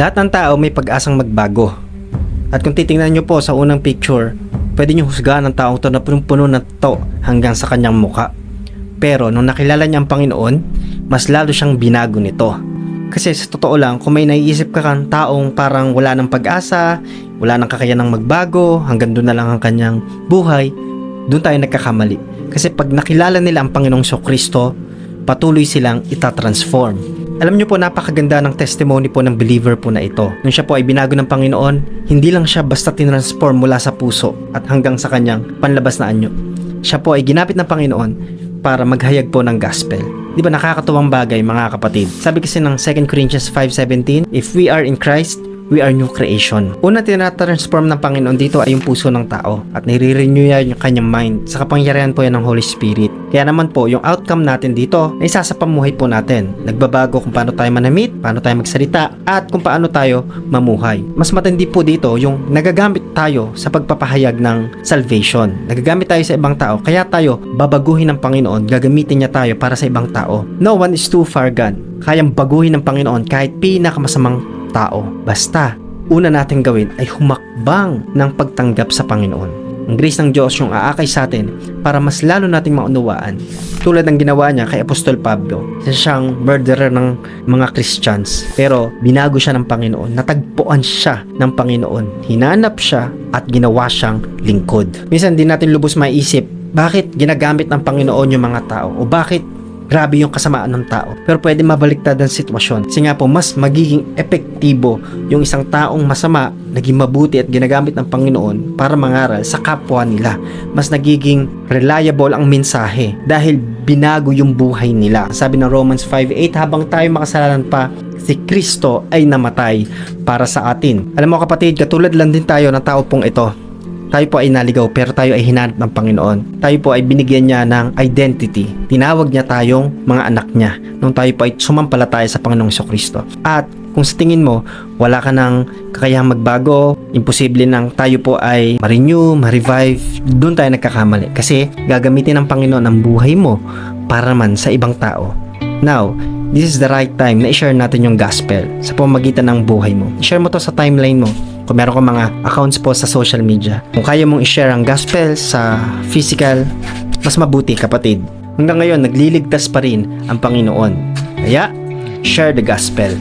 Lahat ng tao may pag-asang magbago. At kung titingnan nyo po sa unang picture, pwede nyo husgahan ang taong to na punong-puno ng to hanggang sa kanyang muka. Pero nung nakilala niya ang Panginoon, mas lalo siyang binago nito. Kasi sa totoo lang, kung may naiisip ka kang taong parang wala ng pag-asa, wala ng kakayanang magbago, hanggang doon na lang ang kanyang buhay, doon tayo nagkakamali. Kasi pag nakilala nila ang Panginoong Kristo, patuloy silang itatransform. Alam niyo po, napakaganda ng testimony po ng believer po na ito. Nung siya po ay binago ng Panginoon, hindi lang siya basta tinransform mula sa puso at hanggang sa kanyang panlabas na anyo. Siya po ay ginapit ng Panginoon para maghayag po ng gospel. Di ba nakakatuwang bagay, mga kapatid? Sabi kasi ng 2 Corinthians 5:17, if we are in Christ, we are new creation. Una, tinatransform ng Panginoon dito ay yung puso ng tao at nire-renew niya yung kanyang mind. Sa kapangyarihan po yan ng Holy Spirit. Kaya naman po, yung outcome natin dito ay isa sa pamuhay po natin. Nagbabago kung paano tayo manamit, paano tayo magsalita, at kung paano tayo mamuhay. Mas matindi po dito yung nagagamit tayo sa pagpapahayag ng salvation. Nagagamit tayo sa ibang tao, kaya tayo babaguhin ng Panginoon, gagamitin niya tayo para sa ibang tao. No one is too far gone. Kayang baguhin ng Panginoon kahit pinakamasamang tao. Basta, una natin gawin ay humakbang ng pagtanggap sa Panginoon. Ang grace ng Diyos yung aakay sa atin para mas lalo nating maunawaan. Tulad ng ginawa niya kay Apostol Pablo. Isa siyang murderer ng mga Christians. Pero binago siya ng Panginoon. Natagpuan siya ng Panginoon. Hinanap siya at ginawa siyang lingkod. Minsan din natin lubos maiisip, bakit ginagamit ng Panginoon yung mga tao? O bakit grabe yung kasamaan ng tao? Pero pwede mabaliktad ang sitwasyon. Kasi nga po, mas magiging epektibo yung isang taong masama, naging mabuti at ginagamit ng Panginoon para mangaral sa kapwa nila. Mas nagiging reliable ang mensahe dahil binago yung buhay nila. Sabi ng Romans 5:8, habang tayo makasalanan pa, si Kristo ay namatay para sa atin. Alam mo kapatid, katulad lang din tayo ng tao pong ito. Tayo po ay naligaw pero tayo ay hinanap ng Panginoon. Tayo po ay binigyan niya ng identity. Tinawag niya tayong mga anak niya nung tayo po ay sumampalataya sa Panginoong Kristo. At kung sa tingin mo, wala ka ng kakayahang magbago, imposible nang tayo po ay ma-renew, ma-revive, doon tayo nagkakamali. Kasi gagamitin ng Panginoon ang buhay mo para man sa ibang tao. Now, this is the right time na i-share natin yung gospel sa pamamagitan ng buhay mo. I-share mo to sa timeline mo. Kung meron kang mga accounts po sa social media. Kung kaya mong i-share ang gospel sa physical, mas mabuti kapatid. Hanggang ngayon, nagliligtas pa rin ang Panginoon. Kaya, share the gospel.